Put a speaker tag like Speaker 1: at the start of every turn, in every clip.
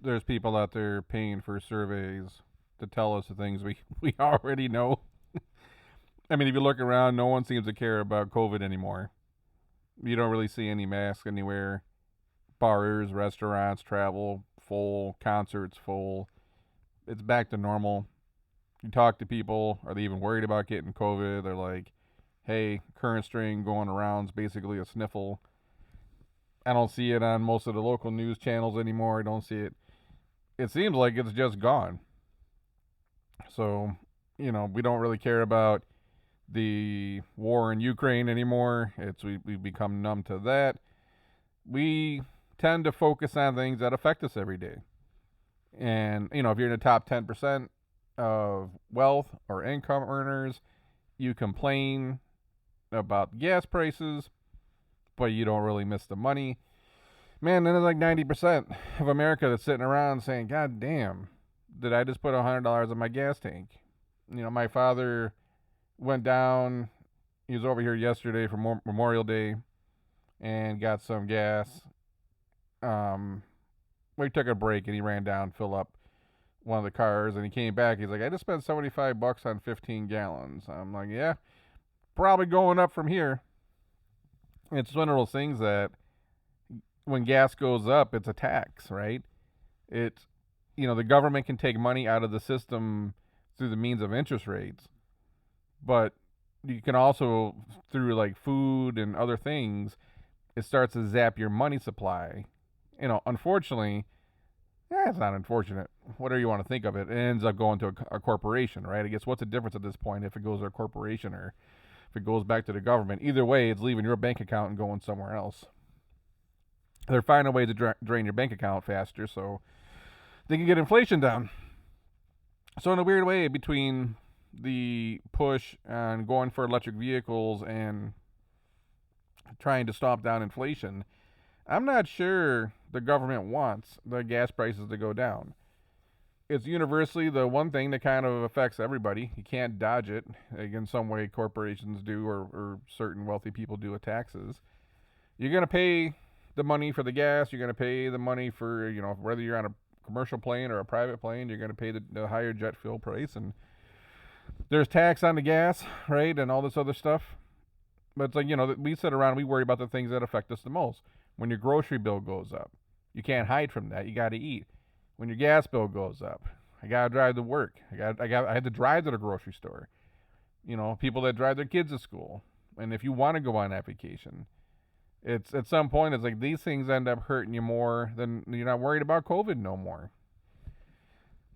Speaker 1: There's people out there paying for surveys to tell us the things we already know. I mean, if you look around, no one seems to care about COVID anymore. You don't really see any masks anywhere. Bars, restaurants, travel full, concerts full. It's back to normal. You talk to people, are they even worried about getting COVID? They're like, hey, current strain going around is basically a sniffle. I don't see it on most of the local news channels anymore. I don't see it. It seems like it's just gone. So, we don't really care about the war in Ukraine anymore. We've become numb to that. We tend to focus on things that affect us every day. And, if you're in the top 10% of wealth or income earners, you complain about gas prices, but you don't really miss the money. Man, then there's like 90% of America that's sitting around saying, God damn, did I just put $100 in my gas tank? My father went down. He was over here yesterday for Memorial Day and got some gas. We took a break and he ran down, filled up one of the cars, and he came back. He's like, I just spent $75 on 15 gallons. I'm like, yeah, probably going up from here. It's one of those things that when gas goes up, it's a tax, right? It's, the government can take money out of the system through the means of interest rates, but you can also, through like food and other things, it starts to zap your money supply. Unfortunately, it's not unfortunate. Whatever you want to think of it, it ends up going to a corporation, right? I guess what's the difference at this point if it goes to a corporation or if it goes back to the government? Either way, it's leaving your bank account and going somewhere else. They're finding a way to drain your bank account faster so they can get inflation down. So in a weird way, between the push on going for electric vehicles and trying to stop down inflation, I'm not sure the government wants the gas prices to go down. It's universally the one thing that kind of affects everybody. You can't dodge it. Like in some way, corporations do, or certain wealthy people do with taxes. You're going to pay the money for the gas. You're going to pay the money for, whether you're on a commercial plane or a private plane, you're going to pay the higher jet fuel price. And there's tax on the gas, right? And all this other stuff. But it's like, we sit around and we worry about the things that affect us the most. When your grocery bill goes up, you can't hide from that. You got to eat. When your gas bill goes up, I got to drive to work. I had to drive to the grocery store. People that drive their kids to school. And if you want to go on that vacation, it's at some point, it's like these things end up hurting you more than you're not worried about COVID no more.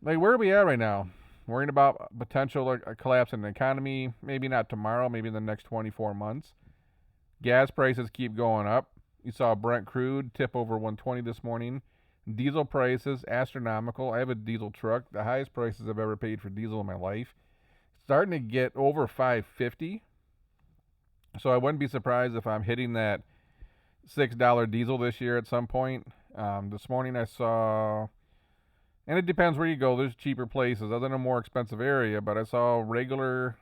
Speaker 1: Like, where are we at right now? Worrying about potential collapse in the economy, maybe not tomorrow, maybe in the next 24 months. Gas prices keep going up. You saw Brent crude tip over 120 this morning. Diesel prices, astronomical. I have a diesel truck. The highest prices I've ever paid for diesel in my life. Starting to get over 550. So I wouldn't be surprised if I'm hitting that $6 diesel this year at some point. This morning I saw, and it depends where you go. There's cheaper places other than a more expensive area, but I saw regular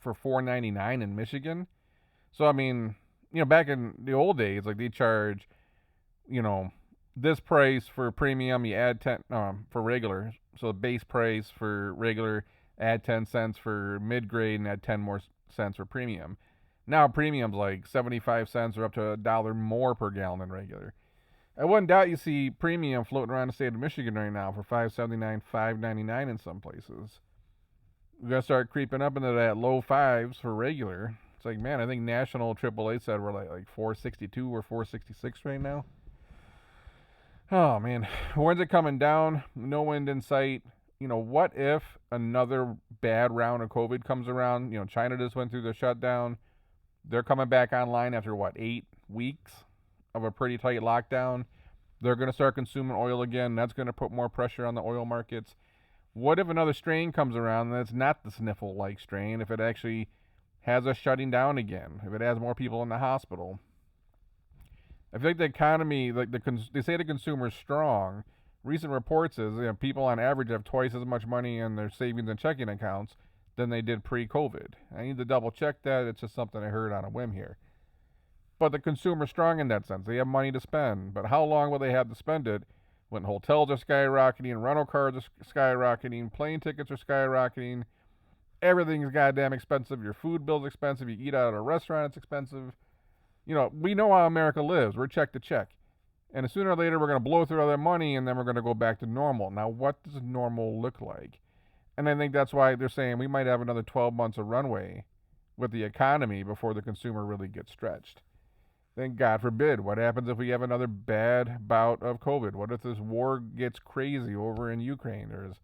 Speaker 1: for $4.99 in Michigan. So I mean, back in the old days, like they charge, this price for premium, you add 10 for regular. So the base price for regular, add 10 cents for mid grade, and add 10 more cents for premium. Now premium's like 75 cents or up to $1 more per gallon than regular. I wouldn't doubt you see premium floating around the state of Michigan right now for $5.79, $5.99 in some places. We're gonna start creeping up into that low fives for regular. It's like, man, I think national AAA said we're like 462 or 466 right now. Oh man, when's it coming down? No end in sight. What if another bad round of COVID comes around? China just went through the shutdown. They're coming back online after 8 weeks of a pretty tight lockdown. They're going to start consuming oil again. That's going to put more pressure on the oil markets. What if another strain comes around that's not the sniffle-like strain? If it actually has us shutting down again, if it has more people in the hospital. I feel like the economy, they say the consumer's strong. Recent reports is people on average have twice as much money in their savings and checking accounts than they did pre-COVID. I need to double check that. It's just something I heard on a whim here. But the consumer's strong in that sense. They have money to spend. But how long will they have to spend it when hotels are skyrocketing, rental cars are skyrocketing, plane tickets are skyrocketing. Everything's goddamn expensive. Your food bill's expensive. You eat out at a restaurant, it's expensive. We know how America lives. We're check to check. And sooner or later, we're going to blow through all that money, and then we're going to go back to normal. Now, what does normal look like? And I think that's why they're saying we might have another 12 months of runway with the economy before the consumer really gets stretched. Then, God forbid, what happens if we have another bad bout of COVID? What if this war gets crazy over in Ukraine? There's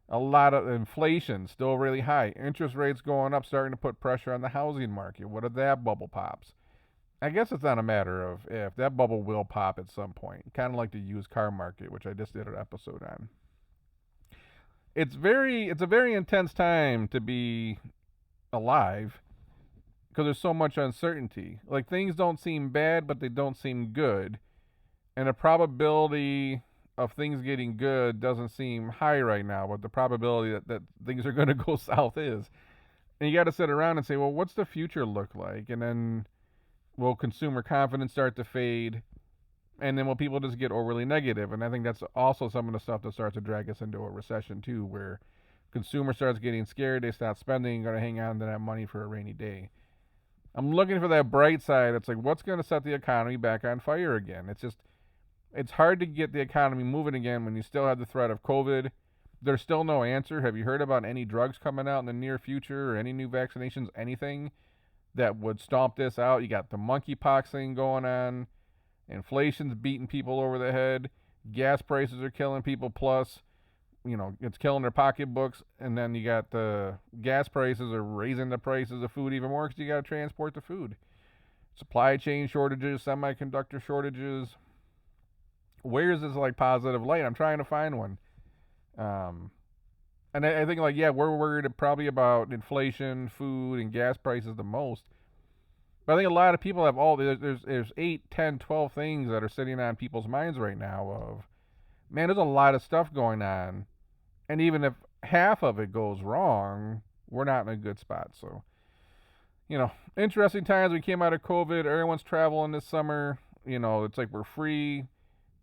Speaker 1: a lot of inflation still really high. Interest rates going up, starting to put pressure on the housing market. What if that bubble pops? I guess it's not a matter of if. That bubble will pop at some point. Kind of like the used car market, which I just did an episode on. It's a very intense time to be alive because there's so much uncertainty. Like, things don't seem bad, but they don't seem good. And the probability of things getting good doesn't seem high right now, but the probability that things are going to go south is. And you got to sit around and say, well, what's the future look like? And then will consumer confidence start to fade? And then will people just get overly negative? And I think that's also some of the stuff that starts to drag us into a recession too, where consumer starts getting scared, they stop spending, going to hang on to that money for a rainy day. I'm looking for that bright side. It's like, what's going to set the economy back on fire again? It's hard to get the economy moving again when you still have the threat of COVID. There's still no answer. Have you heard about any drugs coming out in the near future or any new vaccinations, anything that would stomp this out? You got the monkeypox thing going on. Inflation's beating people over the head. Gas prices are killing people. Plus, it's killing their pocketbooks. And then you got the gas prices are raising the prices of food even more because you got to transport the food. Supply chain shortages, semiconductor shortages. Where's this positive light? I'm trying to find one. And I think we're worried probably about inflation, food, and gas prices the most. But I think a lot of people have there's 8, 10, 12 things that are sitting on people's minds right now of, man, there's a lot of stuff going on. And even if half of it goes wrong, we're not in a good spot. So, interesting times. We came out of COVID. Everyone's traveling this summer. It's like we're free.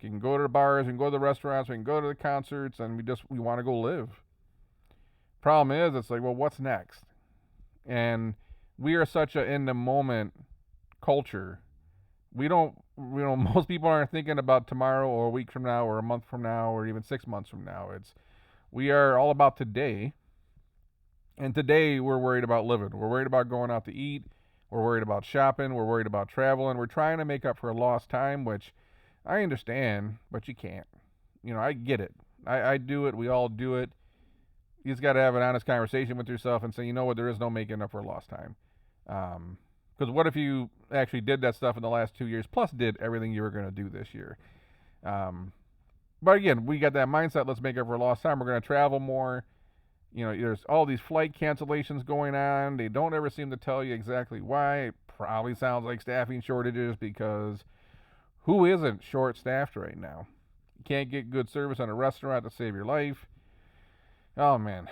Speaker 1: We can go to the bars, we can go to the restaurants, we can go to the concerts, and we want to go live. Problem is, it's like, well, what's next? And we are such a in the moment culture. Most people aren't thinking about tomorrow or a week from now or a month from now or even 6 months from now. We are all about today. And today we're worried about living. We're worried about going out to eat. We're worried about shopping. We're worried about traveling. We're trying to make up for lost time, which I understand, but you can't. I get it. I do it. We all do it. You just got to have an honest conversation with yourself and say, you know what, there is no making up for lost time. Because what if you actually did that stuff in the last 2 years, plus did everything you were going to do this year? But again, we got that mindset, let's make up for lost time. We're going to travel more. There's all these flight cancellations going on. They don't ever seem to tell you exactly why. It probably sounds like staffing shortages because who isn't short-staffed right now? You can't get good service on a restaurant to save your life. Oh, man.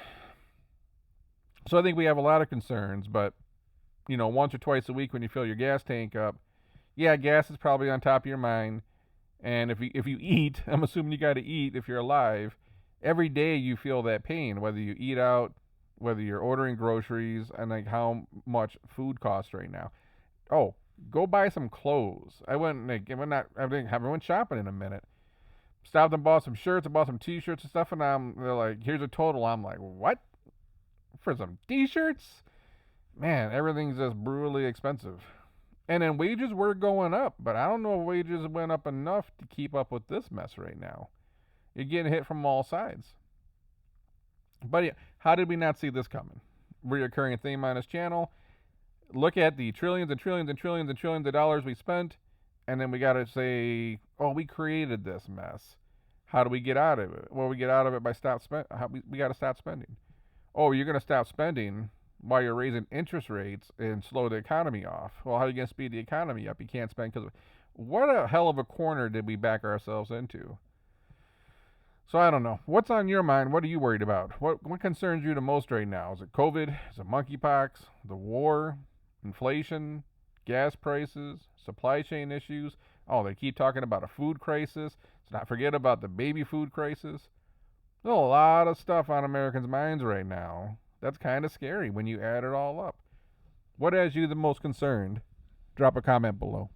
Speaker 1: So I think we have a lot of concerns, but, once or twice a week when you fill your gas tank up, yeah, gas is probably on top of your mind. And if you eat, I'm assuming you got to eat if you're alive, every day you feel that pain, whether you eat out, whether you're ordering groceries, and how much food costs right now. Oh, go buy some clothes. I haven't went shopping in a minute. Stopped and bought some shirts. I bought some t-shirts and stuff, and they're like, here's a total. I'm like, what? For some t-shirts? Man, everything's just brutally expensive. And then wages were going up, but I don't know if wages went up enough to keep up with this mess right now. You're getting hit from all sides. But yeah, how did we not see this coming? Reoccurring theme on this channel. Look at the trillions and trillions and trillions and trillions of dollars we spent, and then we got to say, oh, we created this mess. How do we get out of it? Well, we get out of it by we got to stop spending. Oh, you're going to stop spending while you're raising interest rates and slow the economy off. Well, how are you going to speed the economy up? You can't spend because what a hell of a corner did we back ourselves into? So I don't know. What's on your mind? What are you worried about? What concerns you the most right now? Is it COVID? Is it monkeypox? The war? Inflation? Gas prices? Supply chain issues? Oh, they keep talking about a food crisis. Let's not forget about the baby food crisis. There's a lot of stuff on Americans' minds right now. That's kind of scary when you add it all up. What has you the most concerned? Drop a comment below.